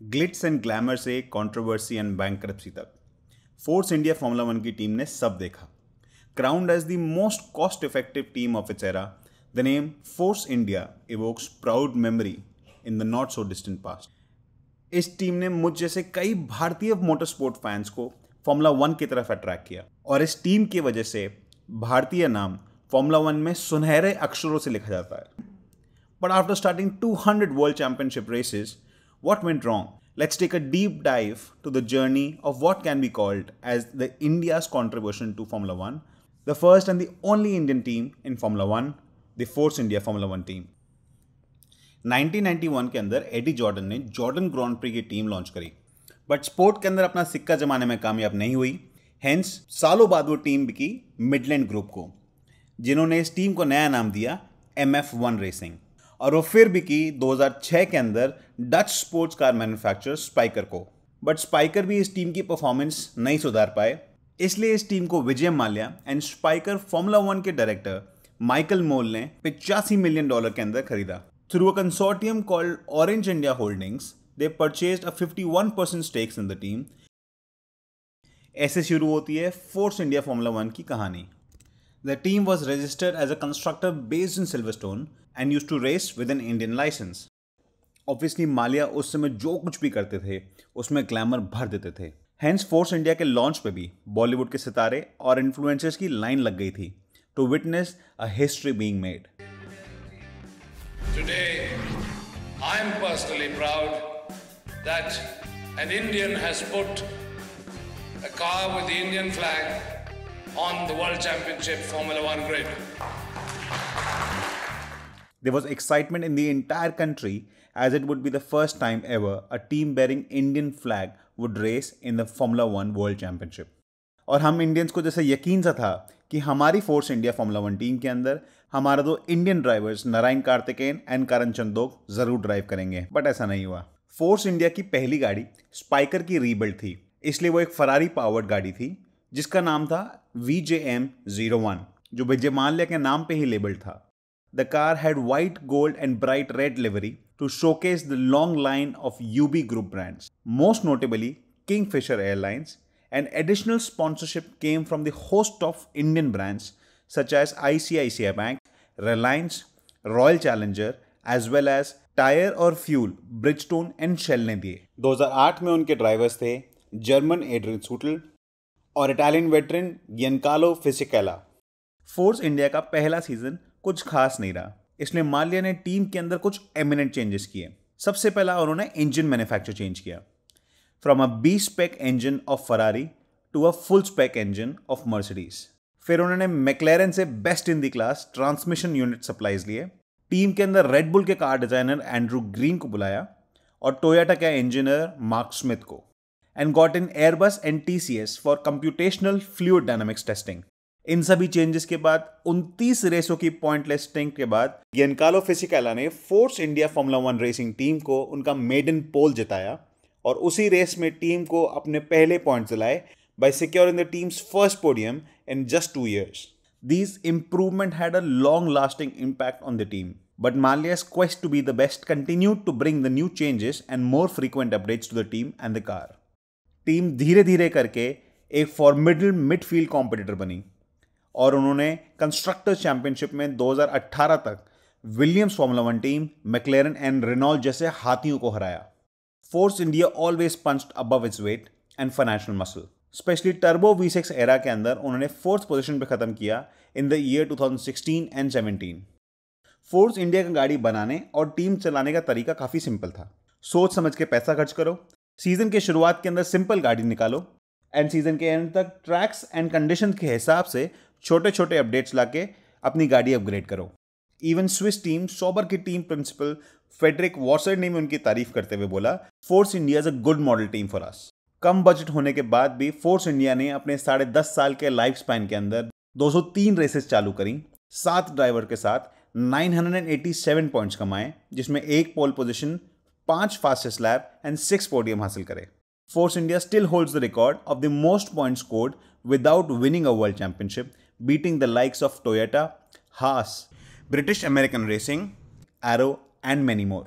Glitz and glamour से controversy and bankruptcy तक Force India Formula One की team ने सब देखा। Crowned as the most cost effective team of its era, the name Force India evokes proud memory in the not so distant past. इस team ने मुझ जैसे कई भारतीय मोटर स्पोर्ट फैंस को फार्मूला वन की तरफ अट्रैक्ट किया और इस टीम की वजह से भारतीय नाम फार्मूला वन में सुनहरे अक्षरों से लिखा जाता है। But after starting 200 World Championship races, what went wrong? Let's take a deep dive to the journey of what can be called as the India's contribution to Formula One, the first and the only Indian team in Formula One, the Force India Formula One team. 1991 के अंदर AD Jordan ने Jordan grand pre की team launch करी, but sport के अंदर अपना सिक्का जमाने में कामयाब नहीं हुई। हेंस सालों बाद वो टीम बिकी मिडलैंड ग्रुप को, जिन्होंने इस टीम को नया नाम दिया MF1 रेसिंग, और वो फिर बिकी 2006 के अंदर Dutch sports car manufacturer Spyker को। बट स्पाइकर भी इस टीम की परफॉर्मेंस नहीं सुधार पाए, इसलिए इस टीम को Vijay Mallya and Spyker Formula One के डायरेक्टर माइकल मोल ने $85 मिलियन के अंदर खरीदा। Through a consortium called Orange India Holdings, they purchased a 51% stakes in the team. ऐसे शुरू होती है फोर्स इंडिया फार्मूला वन की कहानी। The team was registered as a constructor based in Silverstone and used to race with an Indian license. Obviously, Mallya उस समय जो कुछ भी करते थे उसमें ग्लैमर भर देते थे। Hence, फोर्स इंडिया के लॉन्च पे भी बॉलीवुड के सितारे और इन्फ्लुएंसर्स की लाइन लग गई थी to witness a history being made. Today, I am personally proud that an Indian has put a car with the Indian flag on the World Championship Formula One grid. There was excitement in the entire country as it would be the first time ever a team bearing Indian flag would race in the Formula One World Championship. और हम Indians को जैसे यकीन सा था कि हमारी Force India Formula One team के अंदर हमारा दो Indian drivers Narain Karthikeyan and Karun Chandhok जरूर ड्राइव करेंगे, बट ऐसा नहीं हुआ। फोर्स इंडिया की पहली गाड़ी स्पाइकर की रीबिल्ड थी, इसलिए वो एक फरारी पावर्ड गाड़ी थी जिसका नाम था VJM01, जो विजय माल्या के नाम पे ही लेबल्ड था। The car had white, gold and bright red livery to showcase the long line of UB group brands, most notably Kingfisher Airlines, and additional sponsorship came from the host of Indian brands such as ICICI Bank, Reliance, Royal Challenger, as well as Tire और Fuel, Bridgestone and Shell ने दिए। 2008 में उनके drivers थे German Adrian सूटल और Italian veteran गियनकालो फिसिकेला। Force India का पहला season कुछ खास नहीं रहा, इसलिए माल्या ने टीम के अंदर कुछ एमिनेंट चेंजेस किए। सबसे पहला उन्होंने इंजन मैन्युफैक्चर चेंज किया, from a B spec engine of Ferrari to a full spec engine of Mercedes. फिर उन्होंने मैक्लेरन से best in the class transmission unit supplies लिए। टीम के अंदर रेड बुल के कार डिजाइनर एंड्रू ग्रीन को बुलाया और टोयोटा के इंजीनियर मार्क स्मिथ को, and got in Airbus and TCS for computational fluid dynamics testing. इन सभी चेंजेस के बाद 29 रेसों की पॉइंटलेस स्टिंक के बाद गियनकालो फिसिकेला ने force India Formula one racing team को उनका मेडन पोल जिताया और उसी रेस में टीम को अपने पहले पॉइंट दिलाए by securing the team's first podium in just 2 years. These improvements had a long-lasting impact on the team, but Malia's quest to be the best continued to bring the new changes and more frequent updates to the team and the car. Team धीरे धीरे करके एक फॉर्मिडल midfield competitor बनी और उन्होंने constructor championship में 2018 तक Williams Formula One team, McLaren and Renault जैसे हाथियों को हराया। Force India always punched above its weight and financial muscle. Specially turbo V6 era के अंदर उन्होंने फोर्थ पोजीशन पे खत्म किया in the year 2016 and 17। Force India का गाड़ी बनाने और टीम चलाने का तरीका काफी सिंपल था। सोच समझ के पैसा खर्च करो, सीजन के शुरुआत के अंदर सिंपल गाड़ी निकालो एंड सीजन के एंड तक ट्रैक्स एंड कंडीशन के हिसाब से छोटे छोटे अपडेट्स लाके अपनी गाड़ी अपग्रेड करो। इवन स्विस टीम सॉबर की टीम प्रिंसिपल फेडरिक वॉर्सर ने भी उनकी तारीफ करते हुए बोला, force India is a good model team for us. Come budget होने के बाद भी फोर्स इंडिया ने अपने 10.5 साल के लाइफ स्पैन के अंदर 203 रेसेस चालू करी, 7 ड्राइवर के साथ 987 पॉइंट्स कमाए, जिसमें 1 pole position, 5 fastest lap and 6 podium हासिल करे। Force India still holds the record of the most points scored without winning a world championship, beating the likes of Toyota, Haas, British American Racing, Arrows and many more.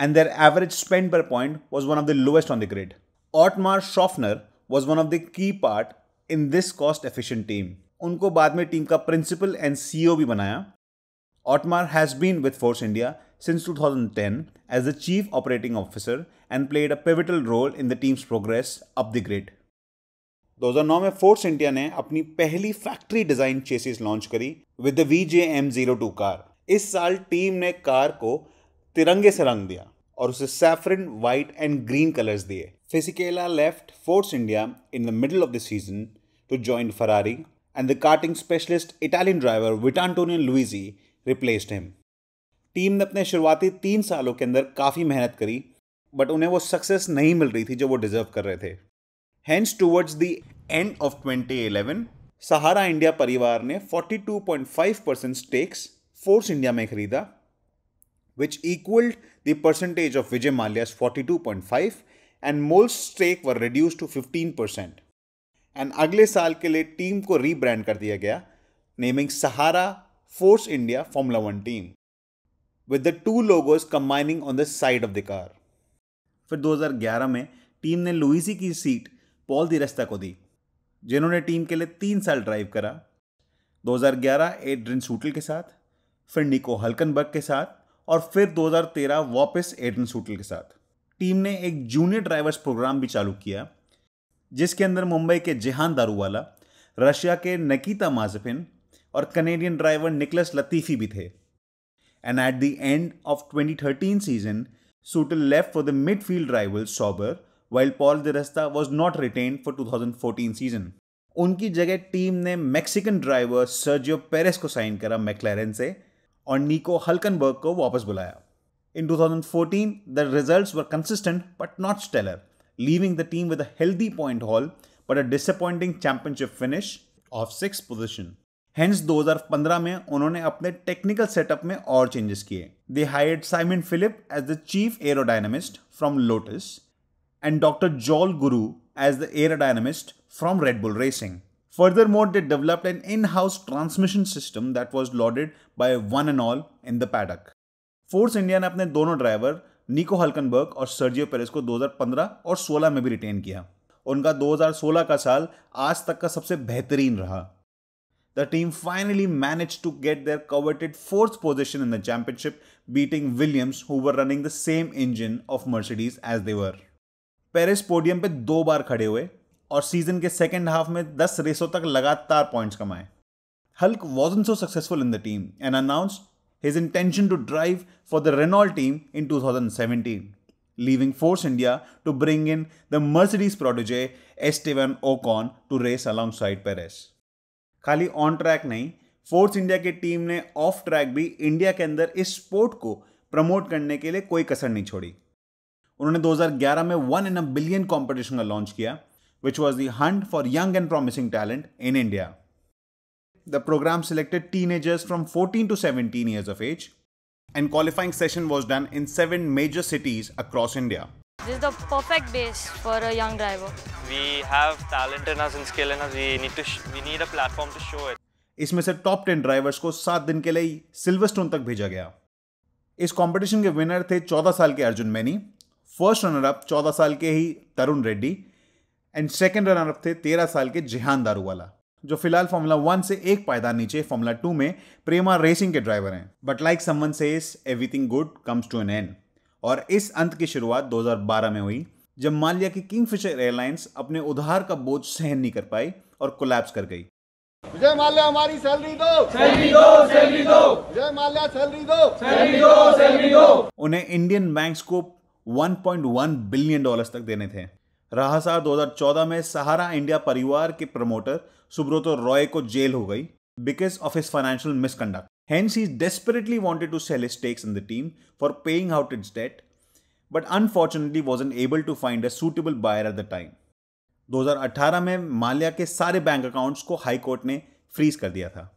and their average spend per point was one of the lowest on the grid. Otmar Schroffner was one of the key part in this cost-efficient team. उनको बाद में team का principal and CEO भी बनाया. Otmar has been with Force India since 2010 as the Chief Operating Officer and played a pivotal role in the team's progress up the grid. 2009 में force India ने अपनी पहली फैक्ट्री डिजाइन चेसिस लॉन्च करी with the VJM02 car. इस साल team ने car को तिरंगे से रंग दिया और उसे saffron, white and green colours दिए. Fisichella left Force India in the middle of the season to join Ferrari and the karting specialist Italian driver Vitantonio Luisi replaced him. Team ने अपने शुरुआती 3 सालों के अंदर काफ़ी मेहनत करी बट उन्हें वो सक्सेस नहीं मिल रही थी जो वो डिजर्व कर रहे थे. Hence towards the end of 2011 Sahara India परिवार ने 42.5% stakes फोर्स इंडिया में खरीदा which equaled the percentage of Vijay Mallya's 42.5 and Mole's stake were reduced to 15%. And अगले साल के लिए टीम को रीब्रांड कर दिया गया naming Sahara force India formula 1 team with the two logos combining on the side of the car. फिर 2011 में टीम ने लुइसी की सीट पॉल डी रेस्ता को दी जिन्होंने टीम के लिए 3 साल ड्राइव करा. 2011 एड्रियन सूटल के साथ, फिर निको हल्कनबर्ग के साथ और फिर 2013 वापस एड्रियन सूटल के साथ. टीम ने एक जूनियर ड्राइवर्स प्रोग्राम भी चालू किया जिसके अंदर मुंबई के जेहान दारूवाला, रशिया के निकिता माज़ेपिन और कनेडियन ड्राइवर निकोलस लतीफ़ी भी थे. And at the end of 2013 season, Soutel left for the midfield rival Sauber, while Paul di Resta was not retained for 2014 season. उनकी जगह टीम ने मैक्सिकन ड्राइवर सर्जियो पेरेस को sign करा मैक्लेरन से और निको हल्कनबर्ग को वापस बुलाया. In 2014, the results were consistent but not stellar, leaving the team with a healthy point haul but a disappointing championship finish of 6th position. Hence 2015 में उन्होंने अपने टेक्निकल सेटअप में और चेंजेस किए. They hired Simon Philip as the chief aerodynamist from Lotus and Dr. Joel Guru as the aerodynamist from Red Bull Racing. Furthermore, they developed an in-house transmission system that was lauded by one and all in the paddock. Force India ने अपने दोनों driver निको हल्कनबर्ग और Sergio Perez को 2015 और 16 में भी retain किया. उनका 2016 का साल आज तक का सबसे बेहतरीन रहा. The team finally managed to get their coveted 4th position in the championship, beating Williams, who were running the same engine of Mercedes as they were. Perez podium पे 2 बार खड़े हुए और सीजन के सेकेंड हाफ में 10 रेसों तक लगातार points कमाए. Hulk wasn't so successful in the team and announced his intention to drive for the Renault team in 2017, leaving Force India to bring in the Mercedes protege Esteban Ocon to race alongside Perez. खाली on track नहीं, force India की team ने of track भी India के अंदर इस sport को promote करने के लिए कोई कसर नहीं छोड़ी. उन्होंने 2011 में 1 in a billion कॉम्पिटिशन का लॉन्च किया, which was the hunt for young and promising talent in India. The program selected teenagers from 14 to 17 years of age, and qualifying session was done in 7 major cities across India. This is the perfect base for a young driver. We have talent in us and skill in us. We need a platform to show it. इसमें से top 10 drivers को 7 दिन के लिए Silverstone तक भेजा गया. इस कंपटीशन के विनर थे 14 साल के Arjun Maini, first runner up 14 साल के ही Tarun Reddy and second runner up थे 13 साल के जेहान दारूवाला, जो फिलहाल फॉर्मूला 1 से एक पायदान नीचे फॉर्मूला 2 में प्रेमा रेसिंग के ड्राइवर हैं. But like someone says, everything good comes to an end. और इस अंत की शुरुआत 2012 में हुई जब माल्या की किंगफिशर एयरलाइंस अपने उधार का बोझ सहन नहीं कर पाई और कोलैप्स कर गई. विजय माल्या हमारी सैलरी दो, सैलरी दो, सैलरी दो. विजय माल्या सैलरी दो, सैलरी दो, सैलरी दो. उन्हें इंडियन बैंक्स को $1.1 बिलियन तक देने थे. रहा साल 2014 में सहारा इंडिया परिवार के प्रमोटर सुब्रतो रॉय को जेल हो गई because of his financial misconduct. Hence, he desperately wanted to sell his stakes in the team for paying out its debt, but unfortunately wasn't able to find a suitable buyer at the time. 2018 में माल्या के सारे bank accounts को high court ने freeze कर दिया था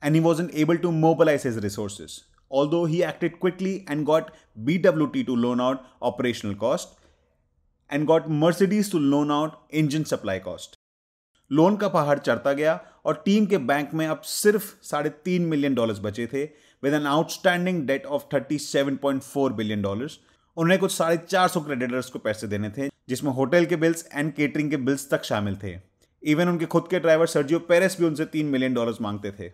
and he wasn't able to mobilize his resources, although he acted quickly and got BWT to loan out operational cost and got Mercedes to loan out engine supply cost. Loan का पहाड़ चढ़ता गया और team के bank में अब सिर्फ $3.5 million बचे थे with an outstanding date of $37.4 billion. उन्हें कुछ 450 क्रेडिटर्स को पैसे देने थे, जिसमें होटल के बिल्स एंड केटरिंग के बिल्स तक शामिल थे। इवन उनके खुद के ड्राइवर सर्जियो पेरेस भी उनसे $3 मिलियन मांगते थे।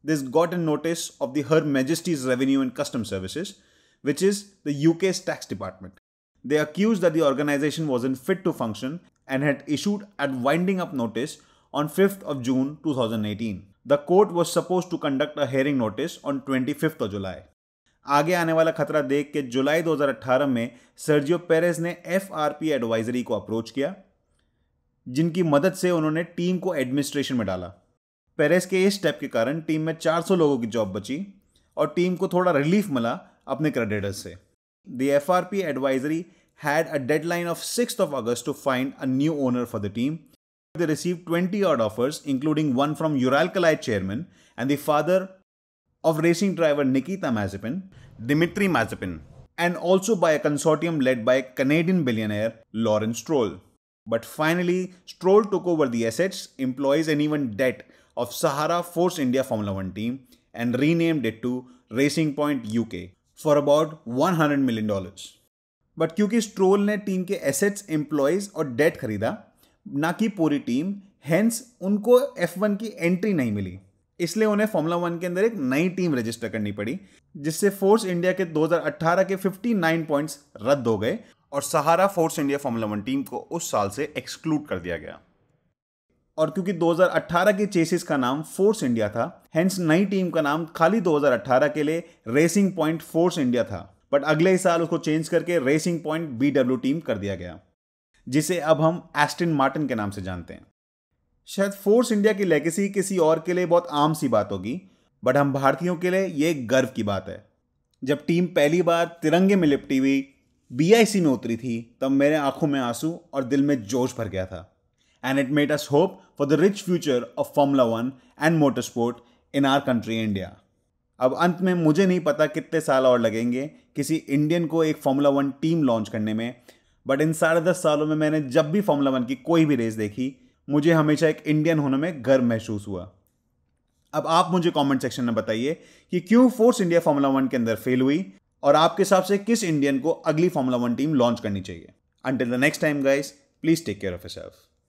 This got a notice of the Her Majesty's Revenue and Customs Services, which is the UK's tax department. They accused that the organization wasn't fit to function and had issued a winding up notice on 5th of June 2018. The court was supposed to conduct a hearing notice on 25th of July. आगे आने वाला खतरा देख के जुलाई 2018 में Sergio Perez ने FRP advisory को approach किया, जिनकी मदद से उन्होंने टीम को एडमिनिस्ट्रेशन में डाला। पेरेस के इस स्टेप के कारण टीम में 400 लोगों की जॉब बची और टीम को थोड़ा रिलीफ मिला अपने क्रेडिटर्स से। The FRP advisory had a deadline of 6th of August to find a new owner for the team. They received 20 odd offers, including one from Uralkali chairman and the father of racing driver Nikita Mazepin, Dmitry Mazepin, and also by a consortium led by Canadian billionaire Lawrence Stroll. But finally, Stroll took over the assets, employees, and even debt of Sahara Force India Formula 1 team and renamed it to Racing Point UK for about $100 million. But क्योंकि stroll ने team के assets, employees और date खरीदा, ना कि पूरी team, hence उनको F1 की एंट्री नहीं मिली। इसलिए उन्हें फॉर्मूला 1 के अंदर एक नई टीम रजिस्टर करनी पड़ी, जिससे फोर्स इंडिया के 2018 के 59 पॉइंट्स रद्द हो गए और सहारा फोर्स इंडिया फॉर्मूला 1 टीम को उस साल से एक्सक्लूड कर दिया गया। और क्योंकि 2018 के चेसिस का नाम फोर्स इंडिया था, हेंस नई टीम का नाम खाली 2018 के लिए रेसिंग पॉइंट फोर्स इंडिया था, बट अगले ही साल उसको चेंज करके रेसिंग पॉइंट BW टीम कर दिया गया, जिसे अब हम एस्टन मार्टिन के नाम से जानते हैं। शायद फोर्स इंडिया की लेगेसी किसी और के लिए बहुत आम सी बात होगी, बट हम भारतीयों के लिए ये एक गर्व की बात है। जब टीम पहली बार तिरंगे में लिपटी हुई BIC में उतरी थी, तब मेरे आंखों में आंसू और दिल में जोश भर गया था। And it made us hope for the rich future of Formula 1 and motor sport in our country India. अब अंत में मुझे नहीं पता कितने साल और लगेंगे किसी इंडियन को एक फॉर्मूला 1 टीम लॉन्च करने में, बट इन 10.5 सालों में मैंने जब भी फॉर्मूला 1 की कोई भी रेस देखी, मुझे हमेशा एक इंडियन होने में गर्व महसूस हुआ। अब आप मुझे कमेंट सेक्शन में बताइए कि क्यों फोर्स इंडिया फॉर्मूला 1 के अंदर फेल हुई और आपके हिसाब से किस इंडियन को अगली फॉर्मूला 1 टीम लॉन्च करनी चाहिए। Until the next time guys, please take care of yourself.